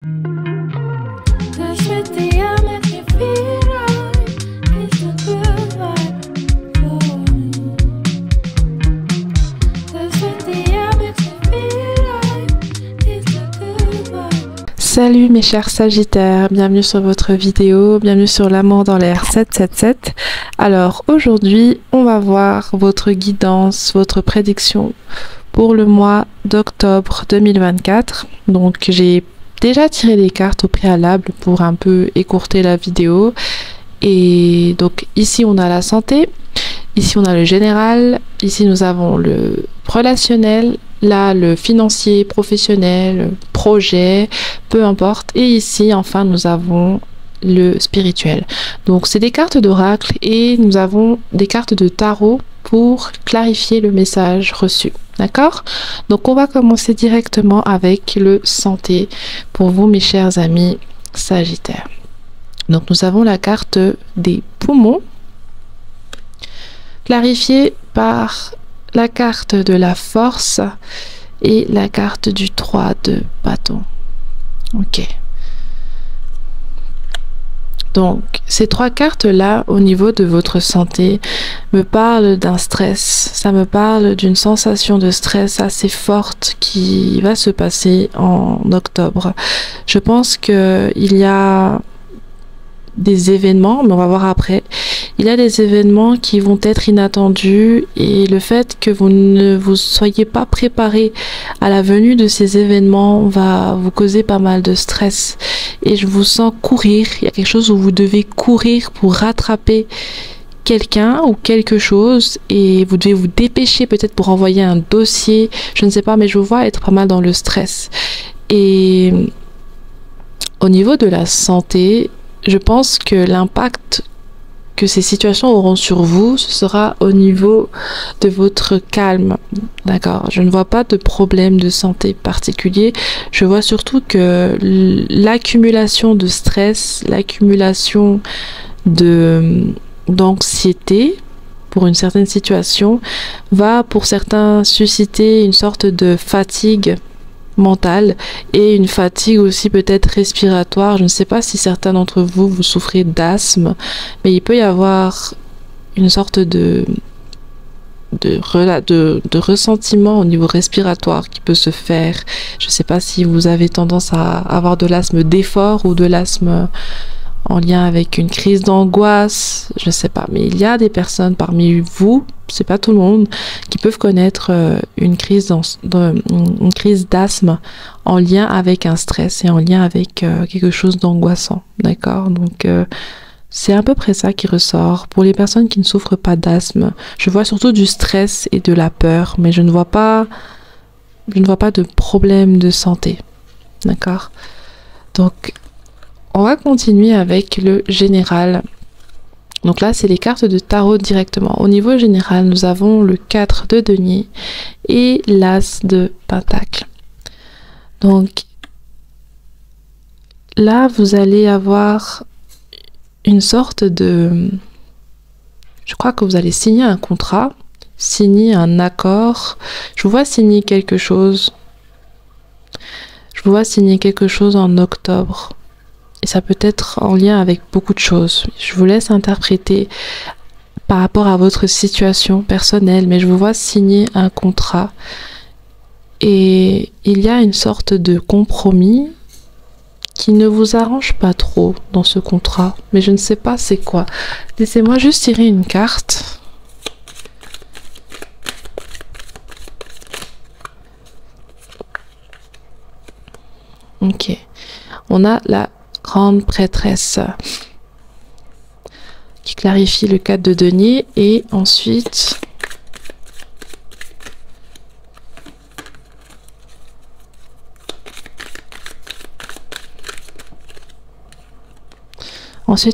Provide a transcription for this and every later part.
Salut mes chers Sagittaires, bienvenue sur votre vidéo, bienvenue sur l'amour dans l'air 777. Alors aujourd'hui, on va voir votre guidance, votre prédiction pour le mois d'octobre 2024. Donc j'ai déjà tiré les cartes au préalable pour un peu écourter la vidéo. Et donc ici on a la santé, ici on a le général, ici nous avons le relationnel, là le financier, professionnel, projet, peu importe. Et ici enfin nous avons le spirituel. Donc c'est des cartes d'oracle et nous avons des cartes de tarot pour clarifier le message reçu. D'accord? Donc on va commencer directement avec le santé pour vous mes chers amis Sagittaires. Donc nous avons la carte des poumons clarifiée par la carte de la force et la carte du 3 de bâton. Ok. Donc ces trois cartes là au niveau de votre santé me parlent d'un stress. Ça me parle d'une sensation de stress assez forte qui va se passer en octobre. Je pense que il y a des événements, mais on va voir après. Il y a des événements qui vont être inattendus et le fait que vous ne vous soyez pas préparé à la venue de ces événements va vous causer pas mal de stress. Et je vous sens courir. Il y a quelque chose où vous devez courir pour rattraper quelqu'un ou quelque chose et vous devez vous dépêcher peut-être pour envoyer un dossier. Je ne sais pas, mais je vous vois être pas mal dans le stress. Et au niveau de la santé, je pense que l'impact que ces situations auront sur vous, ce sera au niveau de votre calme. D'accord? Je ne vois pas de problème de santé particulier. Je vois surtout que l'accumulation de stress, l'accumulation d'anxiété pour une certaine situation va pour certains susciter une sorte de fatigue mentale et une fatigue aussi peut-être respiratoire. Je ne sais pas si certains d'entre vous, vous souffrez d'asthme, mais il peut y avoir une sorte de ressentiment au niveau respiratoire qui peut se faire. Je ne sais pas si vous avez tendance à avoir de l'asthme d'effort ou de l'asthme en lien avec une crise d'angoisse, je ne sais pas, mais il y a des personnes parmi vous, c'est pas tout le monde, qui peuvent connaître une crise d'asthme en lien avec un stress et en lien avec quelque chose d'angoissant, d'accord? Donc c'est à peu près ça qui ressort. Pour les personnes qui ne souffrent pas d'asthme, je vois surtout du stress et de la peur, mais je ne vois pas de problème de santé, d'accord? Donc on va continuer avec le général. Donc là, c'est les cartes de tarot directement. Au niveau général, nous avons le 4 de denier et l'as de pentacle. Donc là, vous allez avoir une sorte de... Je crois que vous allez signer un contrat, signer un accord. Je vous vois signer quelque chose. Je vous vois signer quelque chose en octobre. Et ça peut être en lien avec beaucoup de choses. Je vous laisse interpréter par rapport à votre situation personnelle, mais je vous vois signer un contrat. Et il y a une sorte de compromis qui ne vous arrange pas trop dans ce contrat. Mais je ne sais pas c'est quoi. Laissez-moi juste tirer une carte. Ok. On a la grande prêtresse qui clarifie le 4 de denier et ensuite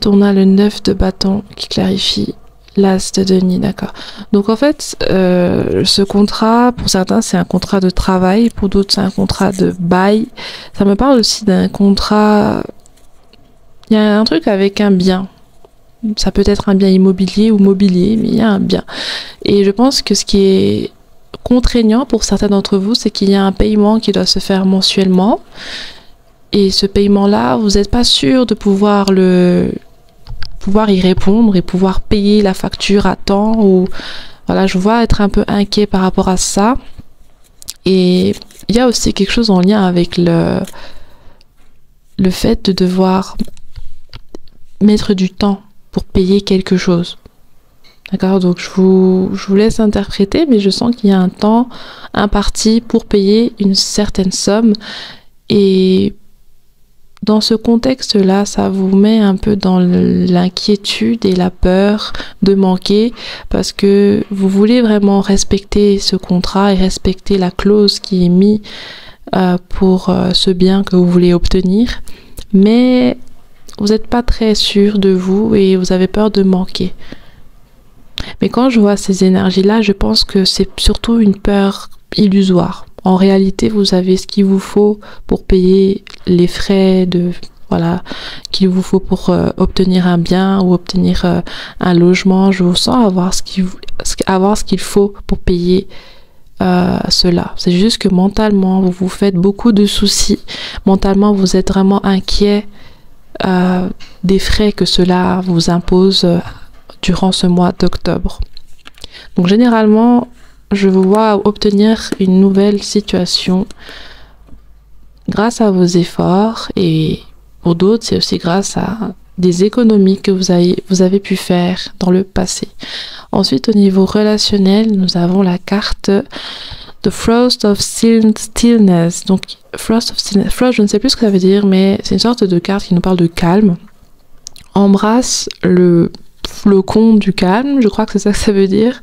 on a le 9 de bâton qui clarifie l'as de denier, d'accord. Donc en fait, ce contrat, pour certains, c'est un contrat de travail, pour d'autres, c'est un contrat de bail. Ça me parle aussi d'un contrat... Il y a un truc avec un bien. Ça peut être un bien immobilier ou mobilier, mais il y a un bien. Et je pense que ce qui est contraignant pour certains d'entre vous, c'est qu'il y a un paiement qui doit se faire mensuellement. Et ce paiement-là, vous n'êtes pas sûr de pouvoir y répondre et pouvoir payer la facture à temps. Ou voilà, je vois être un peu inquiet par rapport à ça. Et il y a aussi quelque chose en lien avec le fait de devoir mettre du temps pour payer quelque chose. D'accord, donc je vous laisse interpréter, mais je sens qu'il y a un temps imparti pour payer une certaine somme. Et dans ce contexte-là, ça vous met un peu dans l'inquiétude et la peur de manquer, parce que vous voulez vraiment respecter ce contrat et respecter la clause qui est mise pour ce bien que vous voulez obtenir, mais vous n'êtes pas très sûr de vous et vous avez peur de manquer. Mais quand je vois ces énergies-là, je pense que c'est surtout une peur illusoire. En réalité, vous avez ce qu'il vous faut pour payer les frais qu'il vous faut pour obtenir un bien ou obtenir un logement. Je vous sens avoir ce qu'il faut pour payer cela. C'est juste que mentalement, vous vous faites beaucoup de soucis. Mentalement, vous êtes vraiment inquiet des frais que cela vous impose durant ce mois d'octobre. Donc généralement, je vous vois obtenir une nouvelle situation grâce à vos efforts, et pour d'autres, c'est aussi grâce à des économies que vous avez pu faire dans le passé. Ensuite, au niveau relationnel, nous avons la carte The Frost of Stillness. Donc, Frost of Stillness, je ne sais plus ce que ça veut dire, mais c'est une sorte de carte qui nous parle de calme. Embrasse le flocon du calme, je crois que c'est ça que ça veut dire.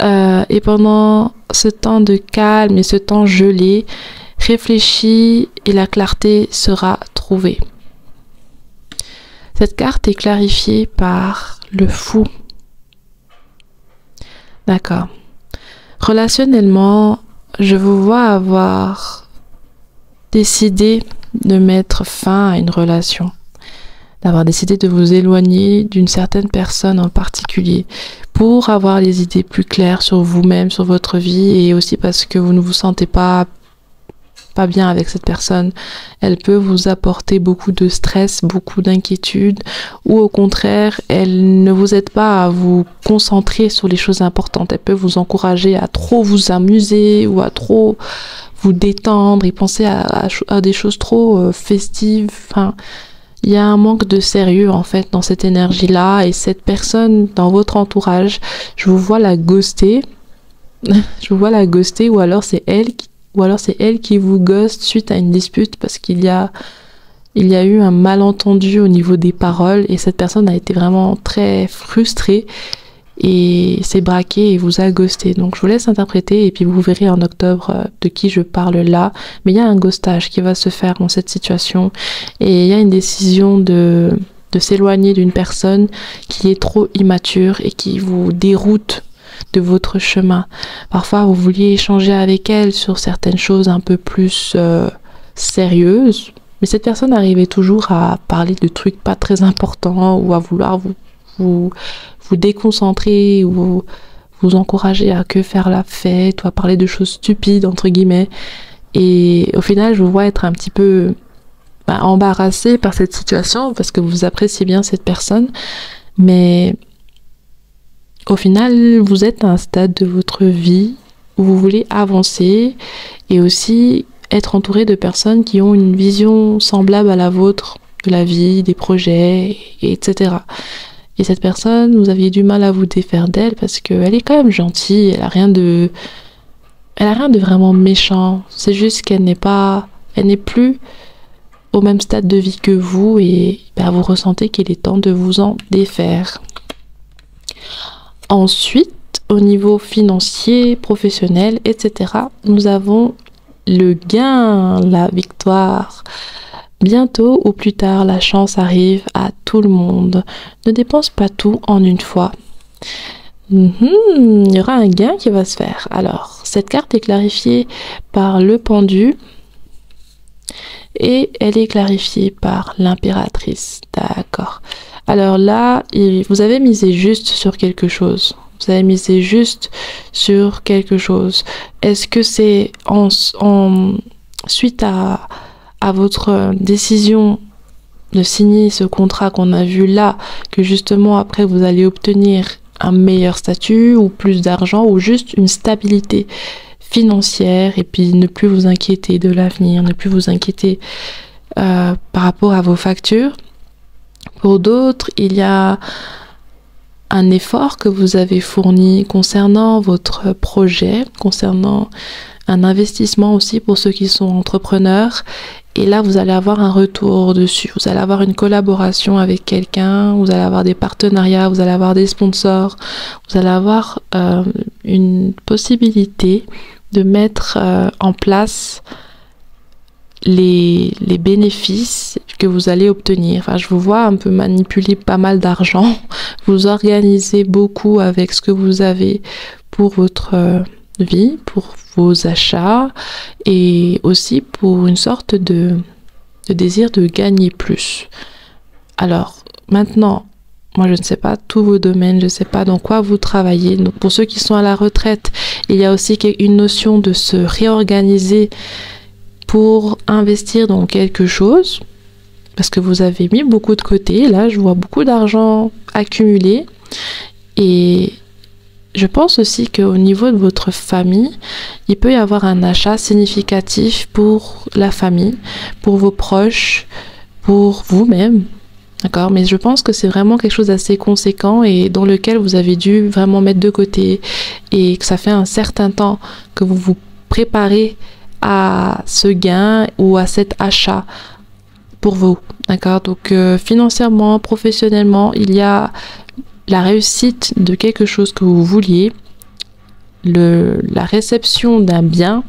Et pendant ce temps de calme et ce temps gelé, réfléchis et la clarté sera trouvée. Cette carte est clarifiée par le fou. D'accord. Relationnellement, je vous vois avoir décidé de mettre fin à une relation, d'avoir décidé de vous éloigner d'une certaine personne en particulier pour avoir les idées plus claires sur vous-même, sur votre vie, et aussi parce que vous ne vous sentez pas bien avec cette personne. Elle peut vous apporter beaucoup de stress, beaucoup d'inquiétude, ou au contraire, elle ne vous aide pas à vous concentrer sur les choses importantes. Elle peut vous encourager à trop vous amuser ou à trop vous détendre et penser à des choses trop festives. Enfin, il y a un manque de sérieux en fait dans cette énergie-là, et cette personne dans votre entourage, je vous vois la ghoster. Je vous vois la ghoster, ou alors c'est elle qui vous ghoste suite à une dispute parce qu'il y a eu un malentendu au niveau des paroles, et cette personne a été vraiment très frustrée et s'est braquée et vous a ghosté. Donc je vous laisse interpréter et puis vous verrez en octobre de qui je parle là. Mais il y a un ghostage qui va se faire dans cette situation, et il y a une décision de s'éloigner d'une personne qui est trop immature et qui vous déroute de votre chemin. Parfois vous vouliez échanger avec elle sur certaines choses un peu plus sérieuses, mais cette personne arrivait toujours à parler de trucs pas très importants, ou à vouloir vous déconcentrer, ou vous encourager à que faire la fête, ou à parler de choses stupides entre guillemets. Et au final, je vous vois être un petit peu embarrassé par cette situation parce que vous appréciez bien cette personne, mais au final, vous êtes à un stade de votre vie où vous voulez avancer et aussi être entouré de personnes qui ont une vision semblable à la vôtre de la vie, des projets, etc. Et cette personne, vous aviez du mal à vous défaire d'elle parce qu'elle est quand même gentille, elle a rien de vraiment méchant. C'est juste qu'elle n'est plus au même stade de vie que vous, et vous ressentez qu'il est temps de vous en défaire. Ensuite, au niveau financier, professionnel, etc., nous avons le gain, la victoire. Bientôt ou plus tard, la chance arrive à tout le monde. Ne dépense pas tout en une fois. Il y aura un gain qui va se faire. Alors, cette carte est clarifiée par le pendu et elle est clarifiée par l'impératrice. D'accord. Alors là, vous avez misé juste sur quelque chose. Vous avez misé juste sur quelque chose. Est-ce que c'est suite à à votre décision de signer ce contrat qu'on a vu là, que justement après vous allez obtenir un meilleur statut ou plus d'argent ou juste une stabilité financière et puis ne plus vous inquiéter de l'avenir, ne plus vous inquiéter par rapport à vos factures. Pour d'autres, il y a un effort que vous avez fourni concernant votre projet, concernant un investissement aussi pour ceux qui sont entrepreneurs. Et là, vous allez avoir un retour dessus. Vous allez avoir une collaboration avec quelqu'un, vous allez avoir des partenariats, vous allez avoir des sponsors, vous allez avoir une possibilité de mettre en place les bénéfices que vous allez obtenir. Enfin, je vous vois un peu manipuler pas mal d'argent. Vous organisez beaucoup avec ce que vous avez pour votre vie, pour vos achats et aussi pour une sorte de désir de gagner plus. Alors, maintenant, moi je ne sais pas tous vos domaines, je ne sais pas dans quoi vous travaillez. Donc, pour ceux qui sont à la retraite, il y a aussi une notion de se réorganiser pour investir dans quelque chose, parce que vous avez mis beaucoup de côté. Là, je vois beaucoup d'argent accumulé. Et je pense aussi qu'au niveau de votre famille, il peut y avoir un achat significatif pour la famille, pour vos proches, pour vous-même. D'accord? Mais je pense que c'est vraiment quelque chose d'assez conséquent et dans lequel vous avez dû vraiment mettre de côté et que ça fait un certain temps que vous vous préparez à ce gain ou à cet achat pour vous. D'accord? Donc financièrement, professionnellement, il y a la réussite de quelque chose que vous vouliez, la réception d'un bien,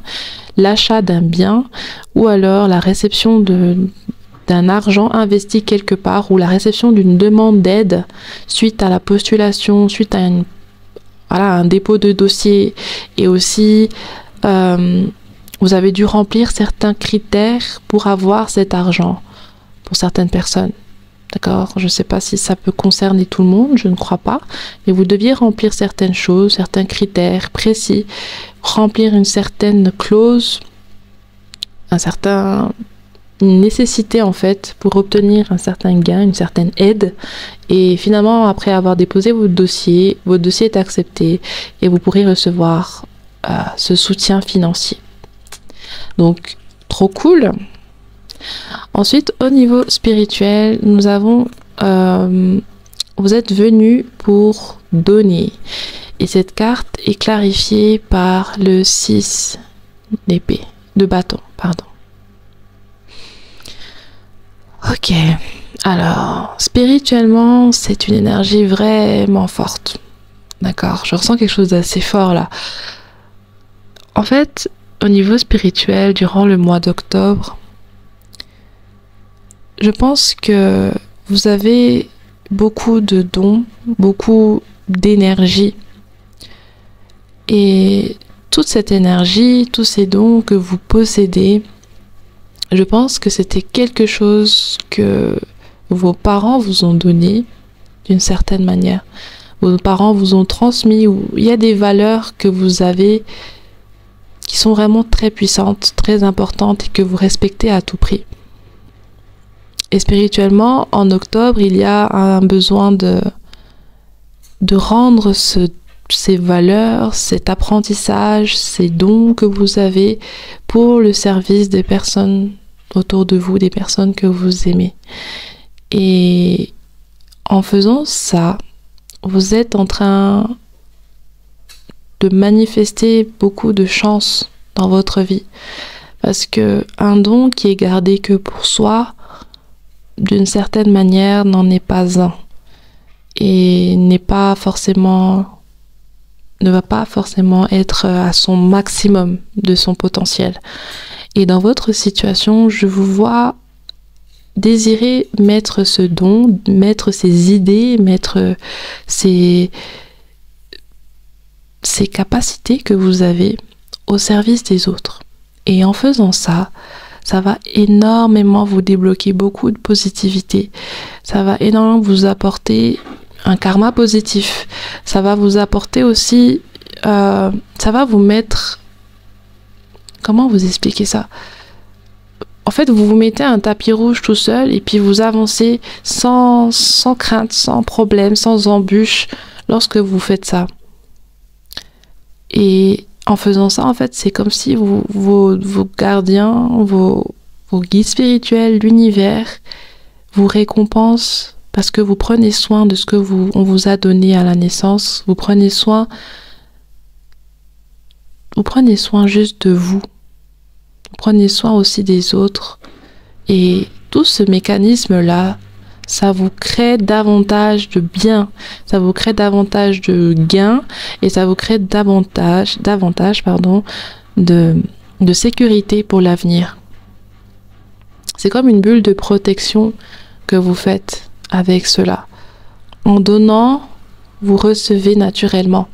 l'achat d'un bien, ou alors la réception d'un argent investi quelque part, ou la réception d'une demande d'aide suite à la postulation, suite à un dépôt de dossier, et aussi vous avez dû remplir certains critères pour avoir cet argent pour certaines personnes. D'accord? Je ne sais pas si ça peut concerner tout le monde, je ne crois pas. Mais vous deviez remplir certaines choses, certains critères précis, remplir une certaine clause, une nécessité en fait pour obtenir un certain gain, une certaine aide. Et finalement, après avoir déposé votre dossier est accepté et vous pourrez recevoir ce soutien financier. Donc, trop cool. Ensuite, au niveau spirituel, nous avons vous êtes venu pour donner. Et cette carte est clarifiée par le 6 d'épée, de bâton, pardon. Ok, alors, spirituellement, c'est une énergie vraiment forte. D'accord, je ressens quelque chose d'assez fort là. En fait, au niveau spirituel, durant le mois d'octobre, je pense que vous avez beaucoup de dons, beaucoup d'énergie. Et toute cette énergie, tous ces dons que vous possédez, je pense que c'était quelque chose que vos parents vous ont donné d'une certaine manière. Vos parents vous ont transmis, ou il y a des valeurs que vous avez qui sont vraiment très puissantes, très importantes et que vous respectez à tout prix. Et spirituellement, en octobre, il y a un besoin de rendre ces valeurs, cet apprentissage, ces dons que vous avez pour le service des personnes autour de vous, des personnes que vous aimez. Et en faisant ça, vous êtes en train de manifester beaucoup de chance dans votre vie. Parce que un don qui est gardé que pour soi, d'une certaine manière, n'en est pas un. Et ne va pas forcément être à son maximum de son potentiel. Et dans votre situation, je vous vois désirer mettre ce don, mettre ces idées, mettre ces capacités que vous avez au service des autres. Et en faisant ça, ça va énormément vous débloquer beaucoup de positivité. Ça va énormément vous apporter un karma positif. Ça va vous apporter aussi... ça va vous mettre... Comment vous expliquer ça? en fait, vous vous mettez un tapis rouge tout seul et puis vous avancez sans crainte, sans problème, sans embûche lorsque vous faites ça. Et en faisant ça, en fait, c'est comme si vos gardiens, vos guides spirituels, l'univers, vous récompensent parce que vous prenez soin de ce que on vous a donné à la naissance. Vous prenez soin juste de vous. Vous prenez soin aussi des autres. Et tout ce mécanisme-là, ça vous crée davantage de bien, ça vous crée davantage de gains et ça vous crée davantage de sécurité pour l'avenir. C'est comme une bulle de protection que vous faites avec cela. En donnant, vous recevez naturellement,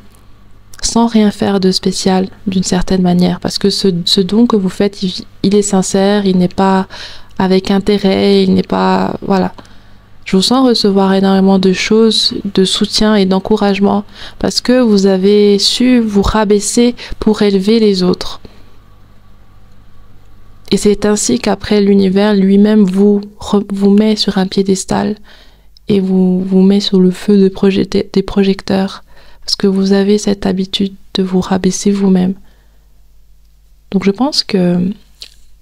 sans rien faire de spécial d'une certaine manière, parce que ce don que vous faites, il est sincère, il n'est pas avec intérêt, il n'est pas... Voilà. Je vous sens recevoir énormément de choses, de soutien et d'encouragement parce que vous avez su vous rabaisser pour élever les autres. Et c'est ainsi qu'après l'univers lui-même vous met sur un piédestal et vous met sur le feu des projecteurs parce que vous avez cette habitude de vous rabaisser vous-même. Donc je pense que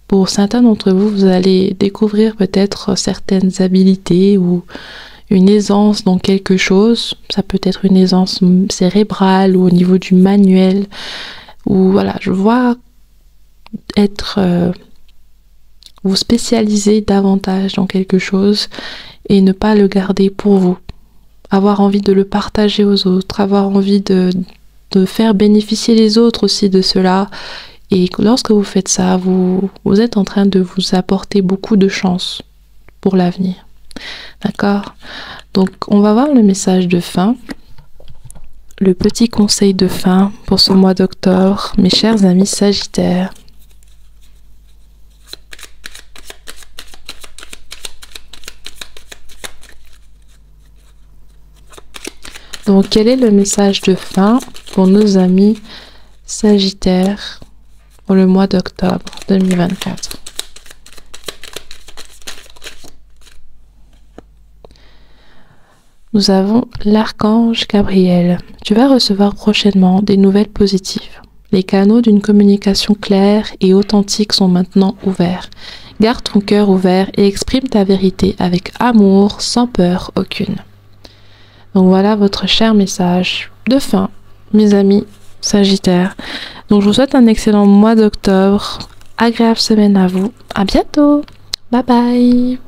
pour certains d'entre vous, vous allez découvrir peut-être certaines habilités ou une aisance dans quelque chose. Ça peut être une aisance cérébrale ou au niveau du manuel. Ou voilà, je vois vous spécialiser davantage dans quelque chose et ne pas le garder pour vous. Avoir envie de le partager aux autres, avoir envie de faire bénéficier les autres aussi de cela. Et lorsque vous faites ça, vous êtes en train de vous apporter beaucoup de chance pour l'avenir. D'accord? Donc, on va voir le message de fin. Le petit conseil de fin pour ce mois d'octobre, mes chers amis Sagittaires. Donc, quel est le message de fin pour nos amis Sagittaires pour le mois d'octobre 2024? Nous avons l'archange Gabriel. Tu vas recevoir prochainement des nouvelles positives. Les canaux d'une communication claire et authentique sont maintenant ouverts. Garde ton cœur ouvert et exprime ta vérité avec amour, sans peur aucune. Donc voilà votre cher message de fin, mes amis Sagittaires. Donc je vous souhaite un excellent mois d'octobre. Agréable semaine à vous. À bientôt. Bye bye.